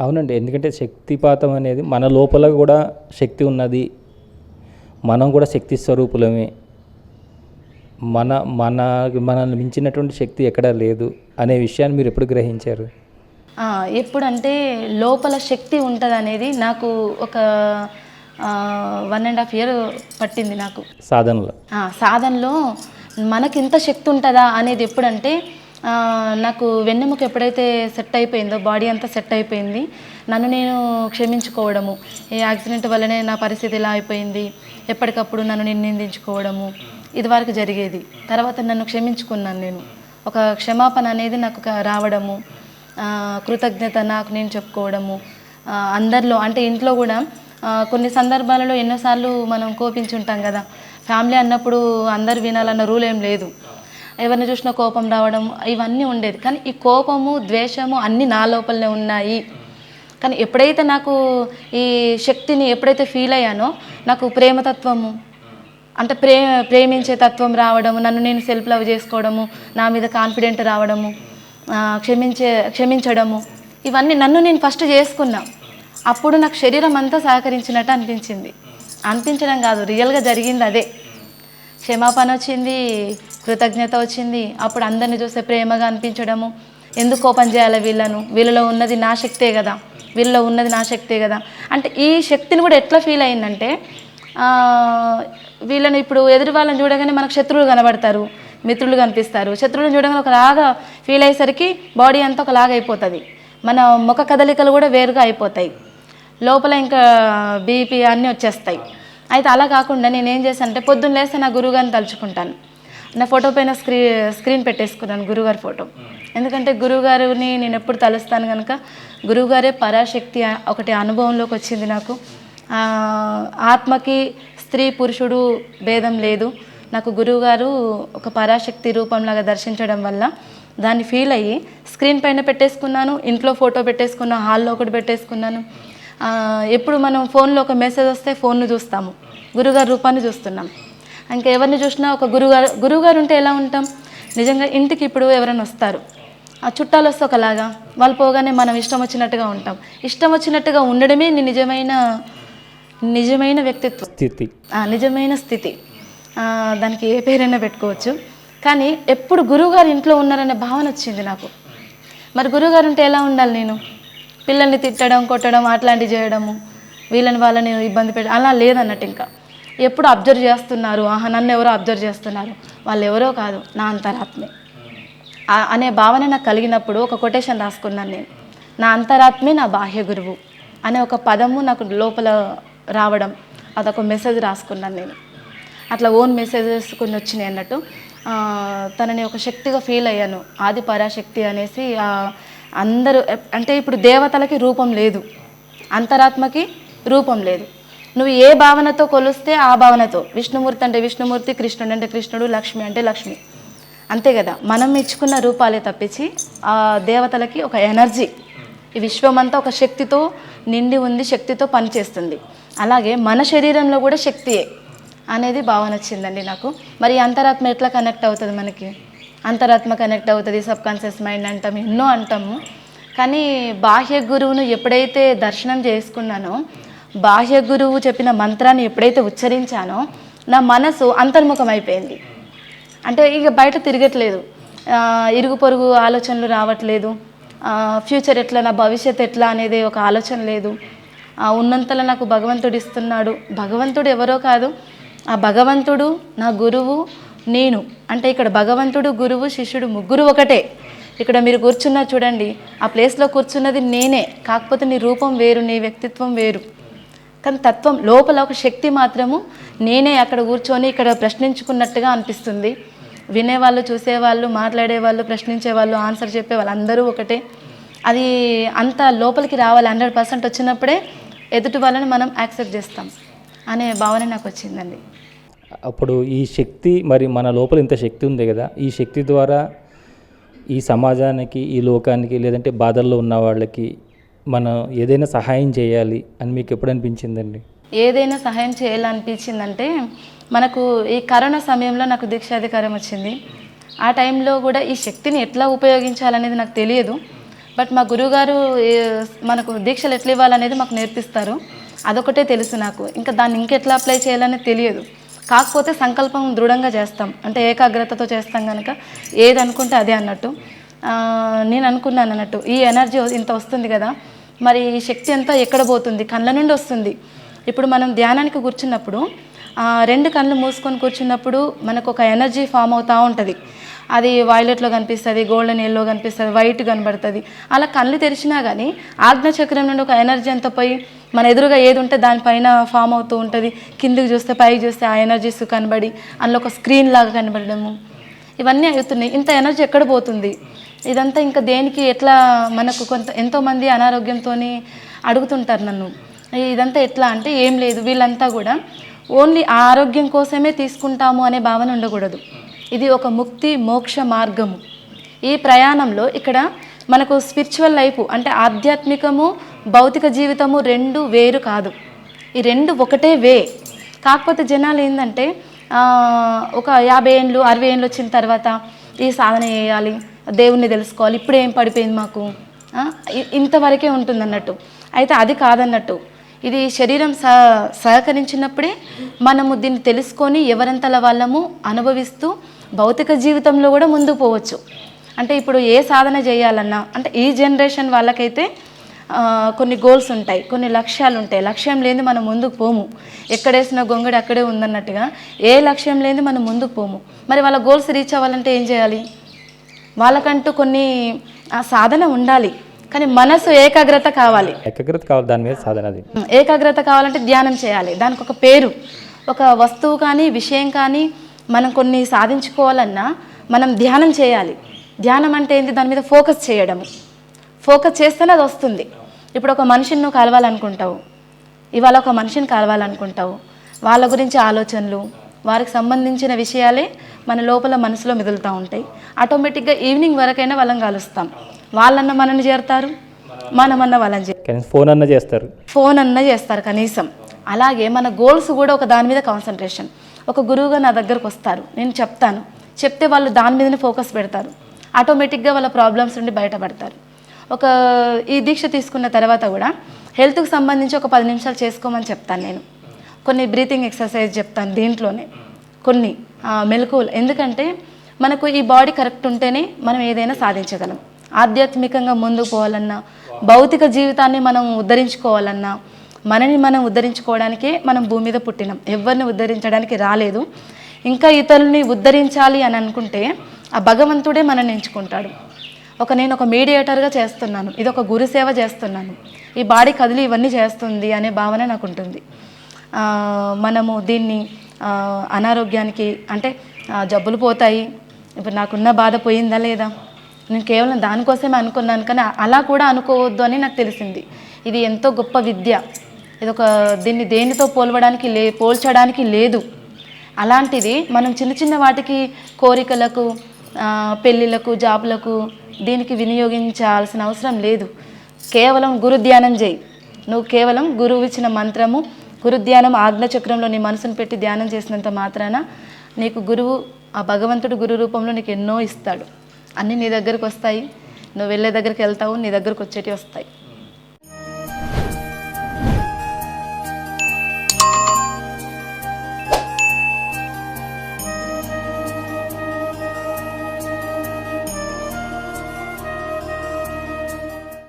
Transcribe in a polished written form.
అవునండి. ఎందుకంటే శక్తిపాతం అనేది మన లోపల కూడా శక్తి ఉన్నది. మనం కూడా శక్తి స్వరూపులమే. మన మన మనల్ని మించినటువంటి శక్తి ఎక్కడా లేదు అనే విషయాన్ని మీరు ఎప్పుడు గ్రహించారు? ఎప్పుడంటే లోపల శక్తి ఉంటదనేది నాకు ఒక 1½ ఇయర్ పట్టింది నాకు. సాధనలో. సాధనలో మనకింత శక్తి ఉంటదా అనేది ఎప్పుడంటే నాకు వెన్నెముక ఎప్పుడైతే సెట్ అయిపోయిందో, బాడీ అంతా సెట్ అయిపోయింది, నన్ను నేను క్షమించుకోవడము, ఈ యాక్సిడెంట్ వల్లనే నా పరిస్థితి ఇలా అయిపోయింది, ఎప్పటికప్పుడు నన్ను నేను నిందించుకోవడము, ఇది వరకు జరిగేది. తర్వాత నన్ను క్షమించుకున్నాను నేను. ఒక క్షమాపణ అనేది నాకు రావడము, కృతజ్ఞత నాకు నేను చెప్పుకోవడము, అందరిలో అంటే ఇంట్లో కూడా కొన్ని సందర్భాలలో ఎన్నోసార్లు మనం కోపించుంటాం కదా. ఫ్యామిలీ అన్నప్పుడు అందరు వినాలన్న రూల్ ఏం లేదు. ఎవరిని చూసినా కోపం రావడం ఇవన్నీ ఉండేది. కానీ ఈ కోపము, ద్వేషము అన్నీ నా లోపలనే ఉన్నాయి. కానీ ఎప్పుడైతే నాకు ఈ శక్తిని ఎప్పుడైతే ఫీల్ అయ్యానో, నాకు ప్రేమతత్వము అంటే ప్రేమించే తత్వం రావడము, నన్ను నేను సెల్ఫ్ లవ్ చేసుకోవడము, నా మీద కాన్ఫిడెంట్ రావడము, క్షమించడము, ఇవన్నీ నన్ను నేను ఫస్ట్ చేసుకున్నా. అప్పుడు నాకు శరీరం అంతా సహకరించినట్టు అనిపించడం కాదు, రియల్గా జరిగింది అదే. క్షమాపణ వచ్చింది, కృతజ్ఞత వచ్చింది. అప్పుడు అందరిని చూస్తే ప్రేమగా అనిపించడము. ఎందుకు కోపం చేయాలి వీళ్ళను, వీళ్ళలో ఉన్నది నా శక్తే కదా, వీళ్ళలో ఉన్నది నా శక్తే కదా. అంటే ఈ శక్తిని కూడా ఎట్లా ఫీల్ అయిందంటే, వీళ్ళని ఇప్పుడు ఎదురు వాళ్ళని చూడగానే మనకు శత్రువులు కనబడతారు, మిత్రులు కనిపిస్తారు. శత్రువులను చూడగానే ఒకలాగా ఫీల్ అయ్యేసరికి బాడీ అంతా ఒకలాగా అయిపోతుంది, మన ముఖ కదలికలు కూడా వేరుగా అయిపోతాయి, లోపల ఇంకా బీపీ అన్నీ వచ్చేస్తాయి. అయితే అలా కాకుండా నేను ఏం చేశానంటే, పొద్దున్న లేస్తే నా గురువుగారిని తలుచుకుంటాను. నా ఫోటో పైన స్క్రీన్ పెట్టేసుకున్నాను గురువుగారి ఫోటో. ఎందుకంటే గురువుగారిని నేను ఎప్పుడు తలుస్తాను కనుక, గురువుగారే పరాశక్తి ఒకటి అనుభవంలోకి వచ్చింది నాకు. ఆత్మకి స్త్రీ పురుషుడు భేదం లేదు. నాకు గురువుగారు ఒక పరాశక్తి రూపంలాగా దర్శించడం వల్ల దాన్ని ఫీల్ అయ్యి స్క్రీన్ పైన పెట్టేసుకున్నాను, ఇంట్లో ఫోటో పెట్టేసుకున్నాను, హాల్లో ఒకటి పెట్టేసుకున్నాను. ఎప్పుడు మనం ఫోన్లో ఒక మెసేజ్ వస్తే ఫోన్ను చూస్తాము, గురువుగారి రూపాన్ని చూస్తున్నాం. ఇంకా ఎవరిని చూసినా ఒక గురువుగారు ఉంటే ఎలా ఉంటాం. నిజంగా ఇంటికి ఇప్పుడు ఎవరైనా వస్తారు, ఆ చుట్టాలు వస్తే ఒకలాగా, వాళ్ళు పోగానే మనం ఇష్టం వచ్చినట్టుగా ఉంటాం. ఇష్టం వచ్చినట్టుగా ఉండడమే నిజమైన వ్యక్తిత్వం స్థితి, నిజమైన స్థితి. దానికి ఏ పేరైనా పెట్టుకోవచ్చు. కానీ ఎప్పుడు గురువుగారు ఇంట్లో ఉన్నారనే భావన వచ్చింది నాకు. మరి గురువుగారు ఉంటే ఎలా ఉండాలి నేను? పిల్లల్ని తిట్టడం, కొట్టడం, అట్లాంటివి చేయడము, వాళ్ళని ఇబ్బంది పెట్టడం అలా లేదన్నట్టు. ఇంకా ఎప్పుడు అబ్జర్వ్ చేస్తున్నారు, నన్ను ఎవరో అబ్జర్వ్ చేస్తున్నారు, వాళ్ళు ఎవరో కాదు, నా అంతరాత్మే అనే భావన నాకు కలిగినప్పుడు ఒక కొటేషన్ రాసుకున్నాను నేను. నా అంతరాత్మే నా బాహ్య గురువు అనే ఒక పదము నాకు లోపల రావడం, అదొక మెసేజ్ రాసుకున్నాను నేను. అట్లా ఓన్ మెసేజెస్ కొన్ని వచ్చినాయి అన్నట్టు. తనని ఒక శక్తిగా ఫీల్ అయ్యాను, ఆది పరాశక్తి అనేసి. అందరూ అంటే ఇప్పుడు దేవతలకి రూపం లేదు, అంతరాత్మకి రూపం లేదు. నువ్వు ఏ భావనతో కొలిస్తే ఆ భావనతో, విష్ణుమూర్తి అంటే విష్ణుమూర్తి, కృష్ణుడు అంటే కృష్ణుడు, లక్ష్మి అంటే లక్ష్మి, అంతే కదా. మనం ఇచ్చుకున్న రూపాలే తప్పించి ఆ దేవతలకి ఒక ఎనర్జీ, ఈ విశ్వమంతా ఒక శక్తితో నిండి ఉంది, శక్తితో పనిచేస్తుంది. అలాగే మన శరీరంలో కూడా శక్తియే అనేది భావన వచ్చిందండి నాకు. మరి అంతరాత్మ ఎట్లా కనెక్ట్ అవుతుంది మనకి? అంతరాత్మ కనెక్ట్ అవుతుంది, సబ్కాన్షియస్ మైండ్ అంటాము, ఎన్నో అంటాము. కానీ బాహ్య గురువును ఎప్పుడైతే దర్శనం చేసుకున్నానో, బాహ్య గురువు చెప్పిన మంత్రాన్ని ఎప్పుడైతే ఉచ్చరించానో, నా మనసు అంతర్ముఖం అయిపోయింది. అంటే ఇక బయట తిరగట్లేదు, ఇరుగు పొరుగు ఆలోచనలు రావట్లేదు, ఫ్యూచర్ ఎట్లా, నా భవిష్యత్తు ఎట్లా అనేది ఒక ఆలోచన లేదు. ఉన్నంతలో నాకు భగవంతుడు ఇస్తున్నాడు. భగవంతుడు ఎవరో కాదు, ఆ భగవంతుడు నా గురువు నేను. అంటే ఇక్కడ భగవంతుడు, గురువు, శిష్యుడు ముగ్గురు ఒకటే. ఇక్కడ మీరు కూర్చున్నారు చూడండి, ఆ ప్లేస్లో కూర్చున్నది నేనే, కాకపోతే నీ రూపం వేరు, నీ వ్యక్తిత్వం వేరు. కానీ తత్వం లోపల ఒక శక్తి మాత్రము నేనే అక్కడ కూర్చొని ఇక్కడ ప్రశ్నించుకున్నట్టుగా అనిపిస్తుంది. వినేవాళ్ళు, చూసేవాళ్ళు, మాట్లాడేవాళ్ళు, ప్రశ్నించేవాళ్ళు, ఆన్సర్ చెప్పేవాళ్ళు అందరూ ఒకటే. అది అంత లోపలికి రావాలి, 100% వచ్చినప్పుడే ఎదుటి వాళ్ళని మనం యాక్సెప్ట్ చేస్తాం అనే భావన నాకు వచ్చిందండి. అప్పుడు ఈ శక్తి, మరి మన లోపల ఇంత శక్తి ఉంది కదా, ఈ శక్తి ద్వారా ఈ సమాజానికి, ఈ లోకానికి, లేదంటే బాధల్లో ఉన్న వాళ్ళకి మనం ఏదైనా సహాయం చేయాలి అని మీకు ఎప్పుడు అనిపించిందండి? ఏదైనా సహాయం చేయాలనిపించిందంటే, మనకు ఈ కరోనా సమయంలో నాకు దీక్షాధికారం వచ్చింది. ఆ టైంలో కూడా ఈ శక్తిని ఎట్లా ఉపయోగించాలనేది నాకు తెలియదు. బట్ మా గురువుగారు మనకు దీక్షలు ఎట్లా ఇవ్వాలనేది మాకు నేర్పిస్తారు. అదొకటే తెలుసు నాకు. ఇంకా దాన్ని ఇంకెట్లా అప్లై చేయాలని తెలియదు. కాకపోతే సంకల్పం దృఢంగా చేస్తాం, అంటే ఏకాగ్రతతో చేస్తాం కనుక ఏది అనుకుంటే అదే అన్నట్టు. నేను అనుకున్నాను అన్నట్టు, ఈ ఎనర్జీ ఇంత వస్తుంది కదా, మరి ఈ శక్తి అంతా ఎక్కడ పోతుంది? కళ్ళ నుండి వస్తుంది. ఇప్పుడు మనం ధ్యానానికి కూర్చున్నప్పుడు 2 కళ్ళు మూసుకొని కూర్చున్నప్పుడు మనకు ఒక ఎనర్జీ ఫామ్ అవుతూ ఉంటుంది. అది వైలెట్లో కనిపిస్తుంది, గోల్డెన్ ఎల్లో కనిపిస్తుంది, వైట్ కనబడుతుంది. అలా కళ్ళు తెరిచినా కానీ ఆజ్ఞాచక్రం నుండి ఒక ఎనర్జీ అంతా పోయి మన ఎదురుగా ఏది ఉంటే దానిపైన ఫామ్ అవుతూ ఉంటుంది. కిందికి చూస్తే పైకి చూస్తే ఆ ఎనర్జీస్ కనబడి అందులో ఒక స్క్రీన్ లాగా కనబడము, ఇవన్నీ అవుతున్నాయి. ఇంత ఎనర్జీ ఎక్కడ పోతుంది? ఇదంతా ఇంకా దేనికి, ఎట్లా? మనకు ఎంతోమంది అనారోగ్యంతో అడుగుతుంటారు నన్ను, ఇదంతా ఎట్లా అంటే ఏం లేదు, వీళ్ళంతా కూడా ఓన్లీ ఆరోగ్యం కోసమే తీసుకుంటాము అనే భావన ఉండకూడదు. ఇది ఒక ముక్తి మోక్ష మార్గము. ఈ ప్రయాణంలో ఇక్కడ మనకు స్పిరిచువల్ లైఫ్ అంటే ఆధ్యాత్మికము భౌతిక జీవితము 2 వేరు కాదు, ఈ 2 ఒకటే వే. కాకపోతే జనాలు ఏంటంటే ఒక 50 ఏళ్ళు 60 ఏళ్ళు వచ్చిన తర్వాత ఈ సాధన చేయాలి, దేవుణ్ణి తెలుసుకోవాలి, ఇప్పుడు ఏం పడిపోయింది మాకు, ఇంతవరకే ఉంటుంది అన్నట్టు. అయితే అది కాదన్నట్టు. ఇది శరీరం సహకరించినప్పుడే మనము దీన్ని తెలుసుకొని ఎవరంతల వాళ్ళము అనుభవిస్తూ భౌతిక జీవితంలో కూడా ముందుకు పోవచ్చు. అంటే ఇప్పుడు ఏ సాధన చేయాలన్నా, అంటే ఈ జనరేషన్ వాళ్ళకైతే కొన్ని గోల్స్ ఉంటాయి, కొన్ని లక్ష్యాలు ఉంటాయి. లక్ష్యం లేని మనం ముందుకు పోము. ఎక్కడేసిన గొంగడి అక్కడే ఉందన్నట్టుగా ఏ లక్ష్యం లేని మనం ముందుకు పోము. మరి వాళ్ళ గోల్స్ రీచ్ అవ్వాలంటే ఏం చేయాలి? వాళ్ళకంటూ కొన్ని సాధన ఉండాలి, కానీ మనసు ఏకాగ్రత కావాలి. దాని మీద సాధన. అది ఏకాగ్రత కావాలంటే ధ్యానం చేయాలి. దానికి ఒక పేరు, ఒక వస్తువు కానీ విషయం కానీ మనం కొన్ని సాధించుకోవాలన్నా మనం ధ్యానం చేయాలి. ధ్యానం అంటే ఏంటి? దాని మీద ఫోకస్ చేయడము. ఫోకస్ చేస్తేనే అది వస్తుంది. ఇప్పుడు ఒక మనిషిని నువ్వు కలవాలనుకుంటావు, ఇవాళ ఒక మనిషిని కలవాలనుకుంటావు, వాళ్ళ గురించి ఆలోచనలు, వారికి సంబంధించిన విషయాలే మన లోపల మనసులో మెదులుతూ ఉంటాయి. ఆటోమేటిక్గా ఈవినింగ్ వరకైనా వాళ్ళని కలుస్తాం. వాళ్ళన్న మనల్ని చేరుతారు, మనమన్న వాళ్ళని చేస్తారు, ఫోన్ అన్న చేస్తారు కనీసం. అలాగే మన గోల్స్ కూడా ఒక దాని మీద కాన్సన్ట్రేషన్. ఒక గురువుగా నా దగ్గరకు వస్తారు, నేను చెప్తాను, చెప్తే వాళ్ళు దాని మీదనే ఫోకస్ పెడతారు. ఆటోమేటిక్గా వాళ్ళ ప్రాబ్లమ్స్ నుండి బయటపడతారు. ఈ దీక్ష తీసుకున్న తర్వాత కూడా హెల్త్కి సంబంధించి ఒక 10 నిమిషాలు చేసుకోమని చెప్తాను నేను. కొన్ని బ్రీతింగ్ ఎక్సర్సైజ్ చెప్తాను దీంట్లోనే, కొన్ని మెలకువలు. ఎందుకంటే మనకు ఈ బాడీ కరెక్ట్ ఉంటేనే మనం ఏదైనా సాధించగలం. ఆధ్యాత్మికంగా ముందుకు పోవాలన్నా, భౌతిక జీవితాన్ని మనం ఉద్ధరించుకోవాలన్నా, మనని మనం ఉద్ధరించుకోవడానికే మనం భూమి మీద పుట్టినాం, ఎవరిని ఉద్ధరించడానికి రాలేదు. ఇంకా ఇతరుల్ని ఉద్ధరించాలి అని అనుకుంటే ఆ భగవంతుడే మనల్ని ఎంచుకుంటాడు. నేను ఒక మీడియేటర్గా చేస్తున్నాను, ఇది ఒక గురు సేవ చేస్తున్నాను, ఈ బాడీ కదిలి ఇవన్నీ చేస్తుంది అనే భావన నాకు ఉంటుంది. మనము దీన్ని అనారోగ్యానికి అంటే జబ్బులు పోతాయి, ఇప్పుడు నాకున్న బాధ పోయిందా లేదా, నేను కేవలం దానికోసమే అనుకున్నాను, కానీ అలా కూడా అనుకోవద్దు అని నాకు తెలిసింది. ఇది ఎంతో గొప్ప విద్య, దీన్ని దేనితో పోల్చడానికి లేదు. అలాంటిది మనం చిన్న చిన్న వాటికి, కోరికలకు, పెళ్ళిళ్ళకు, జాబులకు దీనికి వినియోగించాల్సిన అవసరం లేదు. కేవలం గురు ధ్యానం చేయి. నువ్వు కేవలం గురువు ఇచ్చిన మంత్రము, గురు ధ్యానం ఆజ్ఞాచక్రంలో నీ మనసును పెట్టి ధ్యానం చేసినంత మాత్రాన నీకు గురువు, ఆ భగవంతుడు గురు రూపంలో నీకు ఎన్నో ఇస్తాడు. అన్నీ నీ దగ్గరకు వస్తాయి, నువ్వు వెళ్ళే దగ్గరికి వెళ్తావు, నీ దగ్గరకు వచ్చేటివి వస్తాయి.